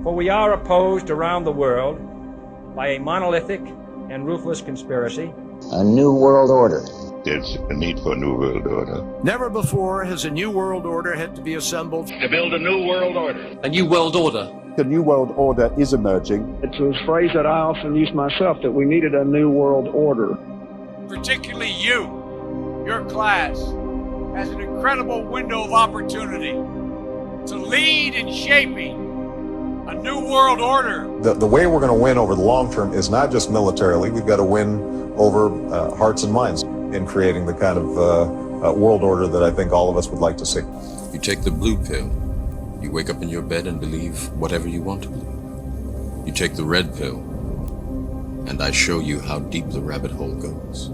For we are opposed around the world by a monolithic and ruthless conspiracy. A new world order. There's a need for a new world order. Never before has a new world order had to be assembled To build a new world order. A new world order. The new world order is emerging. It's a phrase that I often use myself, that we needed a new world order. Particularly you, your class, has an incredible window of opportunity to lead in shaping a new world order. The way we're going to win over the long term is not just militarily. We've got to win over hearts and minds in creating the kind of world order that I think all of us would like to see. You take the blue pill. You wake up in your bed and believe whatever you want to believe. You take the red pill, and I show you how deep the rabbit hole goes.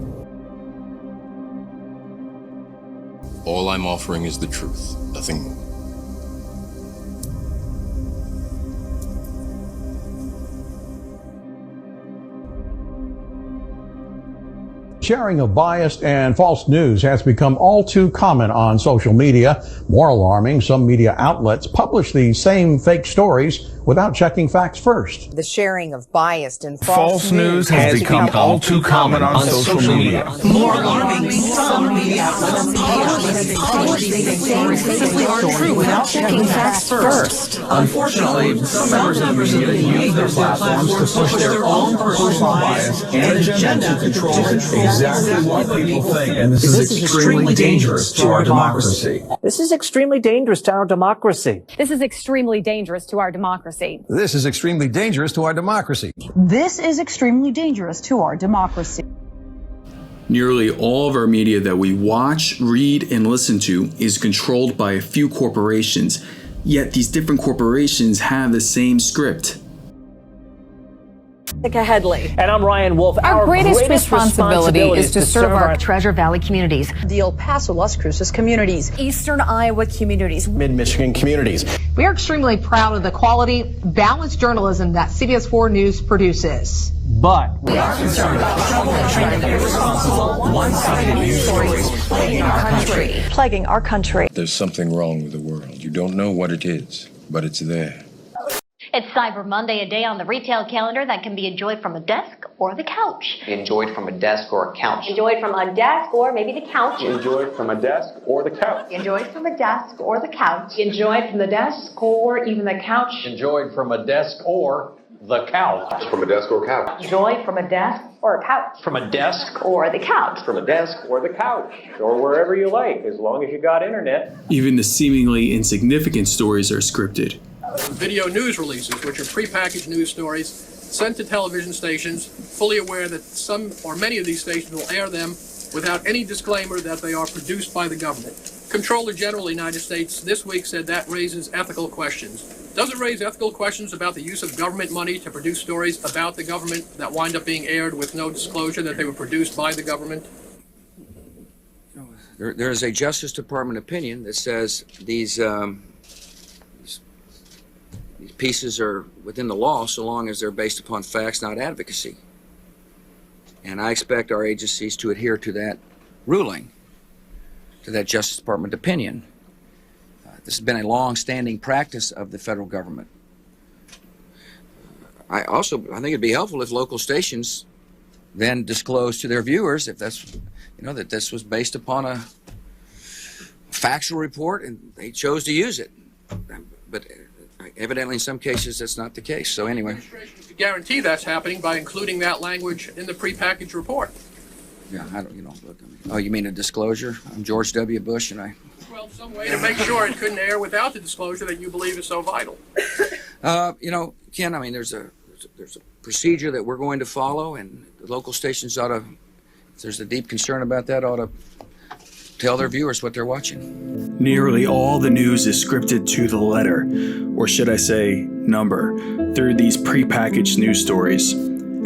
All I'm offering is the truth, nothing more. Sharing of biased and false news has become all too common on social media. More alarming, some media outlets publish these same fake stories without checking facts first. The sharing of biased and false news has become all too common on social media. More alarming, some media outlets publish these stories simply aren't true without checking facts first. Unfortunately, some members of the media use their platforms to push their own personal bias and agenda to control exactly what people think. And this is extremely dangerous to our democracy. This is extremely dangerous to our democracy. This is extremely dangerous to our democracy. This is extremely dangerous to our democracy. This is extremely dangerous to our democracy. Nearly all of our media that we watch, read, and listen to is controlled by a few corporations, yet these different corporations have the same script. Headley. And I'm Ryan Wolf. Our greatest responsibility is to serve our Treasure Valley communities, The El Paso, Las Cruces communities, Eastern Iowa communities, Mid-Michigan communities. We are extremely proud of the quality, balanced journalism that CBS 4 News produces. But we are concerned about the trouble and trend of irresponsible, one-sided news stories plaguing our country. There's something wrong with the world. You don't know what it is, but it's there. It's Cyber Monday, a day on the retail calendar that can be enjoyed from a desk or the couch. Enjoyed from a desk or a couch. Enjoyed from a desk or maybe the couch. Enjoyed from a desk or the couch. Enjoyed from a desk or the couch. Enjoyed from the desk or even the couch. Enjoyed from a desk or the couch. From a desk or couch. Enjoyed from a desk or a couch. From a desk or the couch. From a desk or the couch. Or wherever you like, as long as you got internet. Even the seemingly insignificant stories are scripted. Video news releases, which are prepackaged news stories sent to television stations, fully aware that some or many of these stations will air them without any disclaimer that they are produced by the government. Comptroller General of the United States this week said that raises ethical questions. Does it raise ethical questions about the use of government money to produce stories about the government that wind up being aired with no disclosure that they were produced by the government? There is a Justice Department opinion that says these pieces are within the law so long as they're based upon facts, not advocacy. And I expect our agencies to adhere to that ruling, to that Justice Department opinion. This has been a long-standing practice of the federal government. I think it'd be helpful if local stations then disclose to their viewers if that's, that this was based upon a factual report and they chose to use it. But evidently in some cases that's not the case. So anyway. The administration could guarantee that's happening by including that language in the prepackaged report. Yeah, oh, you mean a disclosure? I'm George W. Bush and I... Well, some way to make sure it couldn't air without the disclosure that you believe is so vital. Ken, there's a procedure that we're going to follow, and the local stations ought to, if there's a deep concern about that, ought to tell their viewers what they're watching. Nearly all the news is scripted to the letter, or should I say number, through these prepackaged news stories.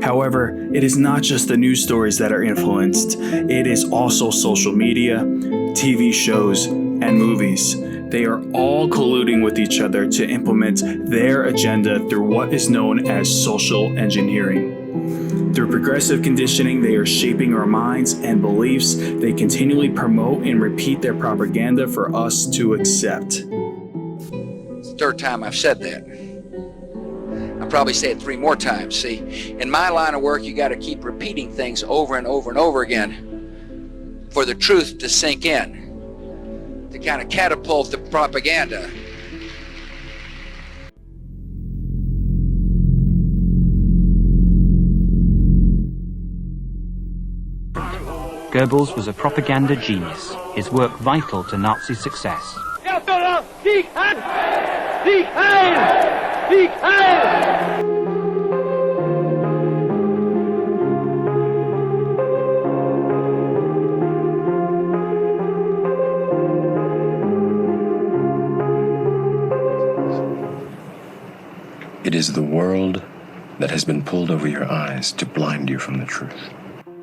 However, it is not just the news stories that are influenced, it is also social media, TV shows, and movies. They are all colluding with each other to implement their agenda through what is known as social engineering. Through progressive conditioning, they are shaping our minds and beliefs. They continually promote and repeat their propaganda for us to accept. It's the third time I've said that. I'll probably say it 3 more times. See, in my line of work, you got to keep repeating things over and over and over again for the truth to sink in, to kind of catapult the propaganda. Goebbels was a propaganda genius, his work vital to Nazi success. Sieg Heil! Sieg Heil! Sieg Heil! It is the world that has been pulled over your eyes to blind you from the truth.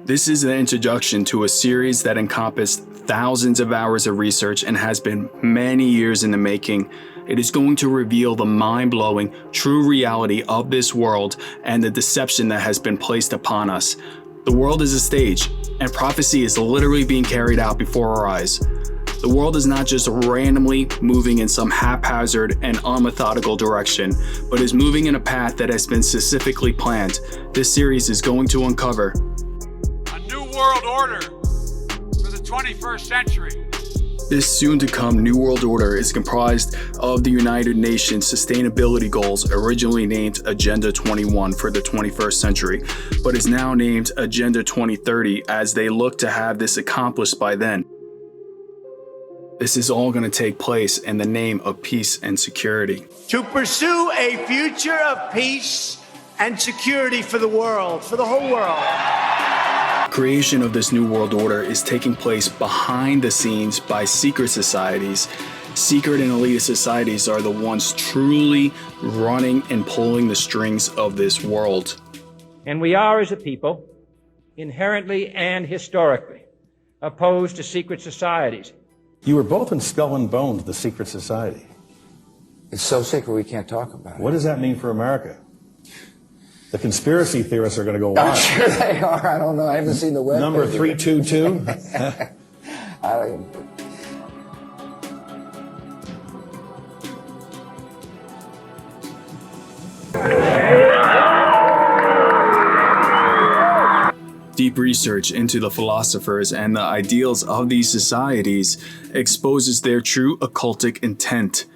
This is an introduction to a series that encompassed thousands of hours of research and has been many years in the making. It is going to reveal the mind-blowing true reality of this world and the deception that has been placed upon us. The world is a stage, and prophecy is literally being carried out before our eyes. The world is not just randomly moving in some haphazard and unmethodical direction, but is moving in a path that has been specifically planned. This series is going to uncover world order for the 21st century. This soon-to-come New World Order is comprised of the United Nations Sustainability Goals, originally named Agenda 21 for the 21st century, but is now named Agenda 2030 as they look to have this accomplished by then. This is all going to take place in the name of peace and security. To pursue a future of peace and security for the world, for the whole world. Creation of this New World Order is taking place behind the scenes by secret societies. Secret and elitist societies are the ones truly running and pulling the strings of this world. And we are, as a people, inherently and historically opposed to secret societies. You were both in Skull and Bones, the secret society. It's so secret we can't talk about it. What does that mean for America? The conspiracy theorists are going to go wild. I'm sure they are. I don't know. I haven't seen the web. Number 322. Deep research into the philosophers and the ideals of these societies exposes their true occultic intent.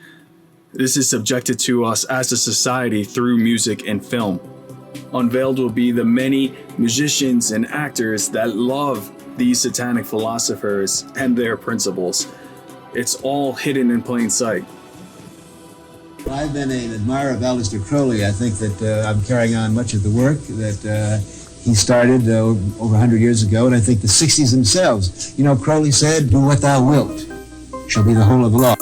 This is subjected to us as a society through music and film. Unveiled will be the many musicians and actors that love these satanic philosophers and their principles. It's all hidden in plain sight. I've been an admirer of Aleister Crowley. I think that I'm carrying on much of the work that he started over 100 years ago, and I think the 60s themselves. You know, Crowley said, "Do what thou wilt, shall be the whole of law."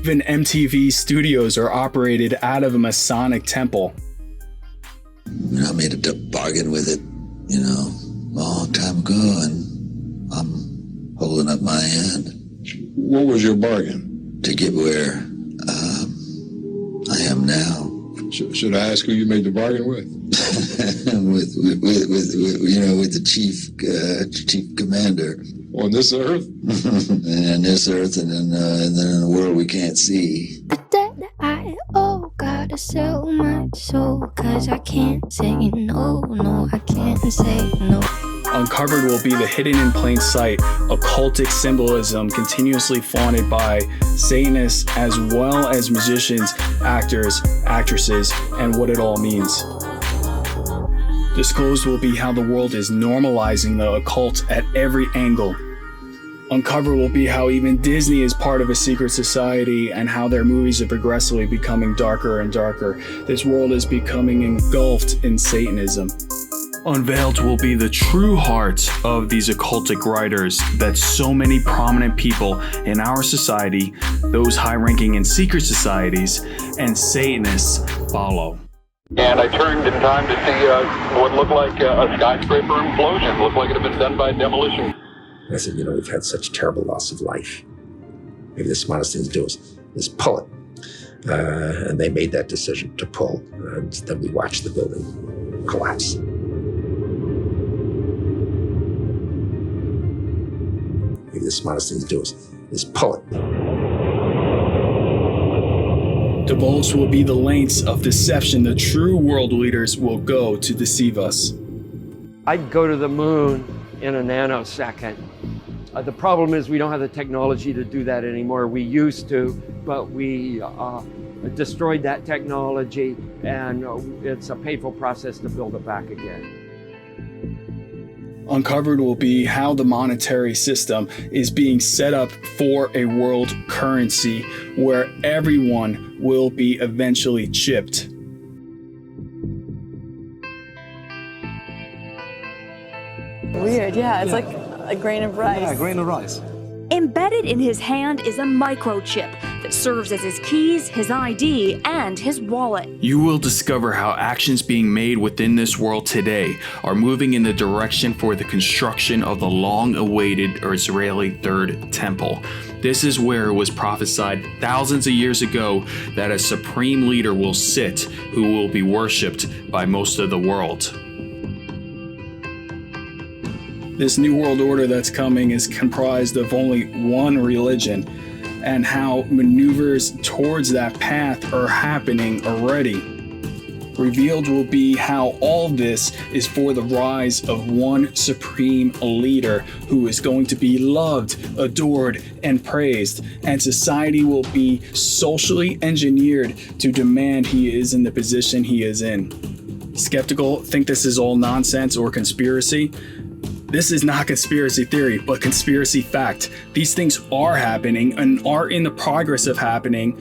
Even MTV studios are operated out of a Masonic temple. I made a bargain with it, you know, a long time ago, and I'm holding up my end. What was your bargain? To get where I am now. Should I ask who you made the bargain with? with the chief commander. On this earth? And this earth, and then in the world we can't see. I gotta sell my soul, 'cause I can't say no, I can't say no. Uncovered will be the hidden in plain sight occultic symbolism continuously flaunted by Satanists as well as musicians, actors, actresses, and what it all means. Disclosed will be how the world is normalizing the occult at every angle. Uncovered will be how even Disney is part of a secret society and how their movies are progressively becoming darker and darker. This world is becoming engulfed in Satanism. Unveiled will be the true heart of these occultic writers that so many prominent people in our society, those high-ranking in secret societies, and Satanists follow. And I turned in time to see what looked like a skyscraper implosion. It looked like it had been done by demolition. I said, we've had such terrible loss of life. Maybe the smartest thing to do is pull it. And they made that decision to pull. And then we watched the building collapse. Maybe the smartest thing to do is pull it. Divulged will be the lengths of deception the true world leaders will go to deceive us. I'd go to the moon in a nanosecond. The problem is we don't have the technology to do that anymore. We used to, but we destroyed that technology, and it's a painful process to build it back again. Uncovered will be how the monetary system is being set up for a world currency where everyone will be eventually chipped. Weird, yeah, it's like a grain of rice. Yeah, a grain of rice. Embedded in his hand is a microchip that serves as his keys, his ID, and his wallet. You will discover how actions being made within this world today are moving in the direction for the construction of the long-awaited Israeli Third Temple. This is where it was prophesied thousands of years ago that a supreme leader will sit who will be worshipped by most of the world. This new world order that's coming is comprised of only one religion, and how maneuvers towards that path are happening already. Revealed will be how all this is for the rise of one supreme leader who is going to be loved, adored, and praised, and society will be socially engineered to demand he is in the position he is in. Skeptical think this is all nonsense or conspiracy? This is not conspiracy theory, but conspiracy fact. These things are happening and are in the progress of happening.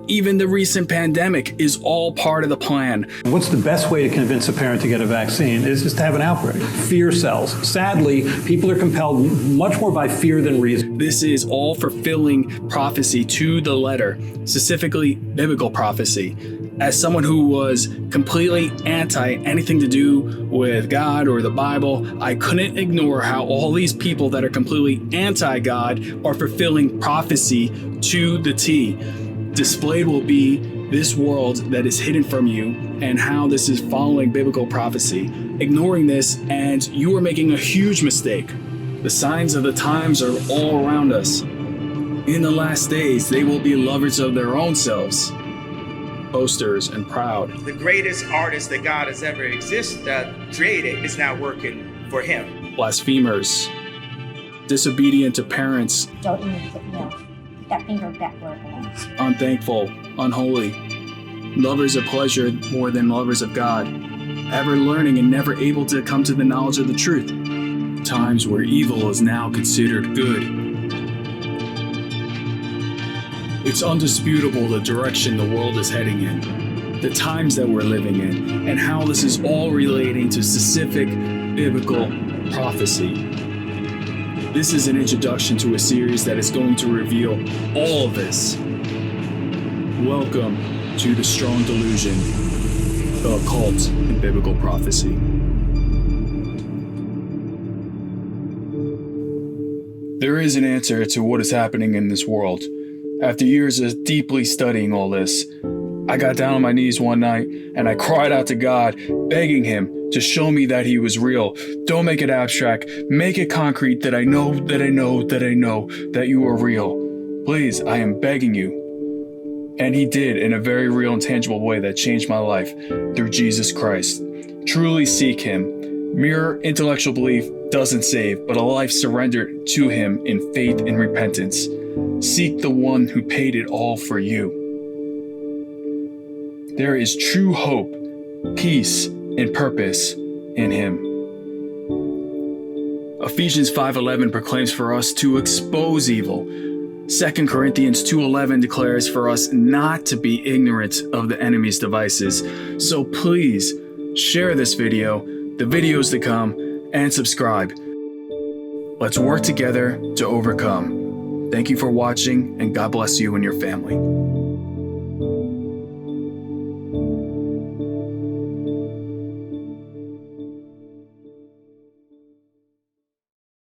Even the recent pandemic is all part of the plan. What's the best way to convince a parent to get a vaccine is just to have an outbreak. Fear sells. Sadly, people are compelled much more by fear than reason. This is all fulfilling prophecy to the letter, specifically biblical prophecy. As someone who was completely anti anything to do with God or the Bible, I couldn't ignore how all these people that are completely anti-God are fulfilling prophecy to the T. Displayed will be this world that is hidden from you and how this is following biblical prophecy. Ignoring this and you are making a huge mistake. The signs of the times are all around us. In the last days, they will be lovers of their own selves, boasters and proud. The greatest artist that God has ever created is now working for him. Blasphemers, disobedient to parents, Don't even put that finger back where it belongs. unthankful, unholy, lovers of pleasure more than lovers of God, ever learning and never able to come to the knowledge of the truth. Times where evil is now considered good. It's undisputable the direction the world is heading in, the times that we're living in, and how this is all relating to specific biblical prophecy. This is an introduction to a series that is going to reveal all of this. Welcome to The Strong Delusion, the Occult and Biblical Prophecy. There is an answer to what is happening in this world. After years of deeply studying all this, I got down on my knees one night and I cried out to God, begging him to show me that he was real. Don't make it abstract. Make it concrete that I know that you are real. Please, I am begging you. And he did in a very real and tangible way that changed my life through Jesus Christ. Truly seek him. Mere intellectual belief doesn't save, but a life surrendered to him in faith and repentance. Seek the one who paid it all for you. There is true hope, peace, and purpose in him. Ephesians 5:11 proclaims for us to expose evil. 2 Corinthians 2:11 declares for us not to be ignorant of the enemy's devices. So please share this video, the videos to come, and subscribe. Let's work together to overcome. Thank you for watching, and God bless you and your family.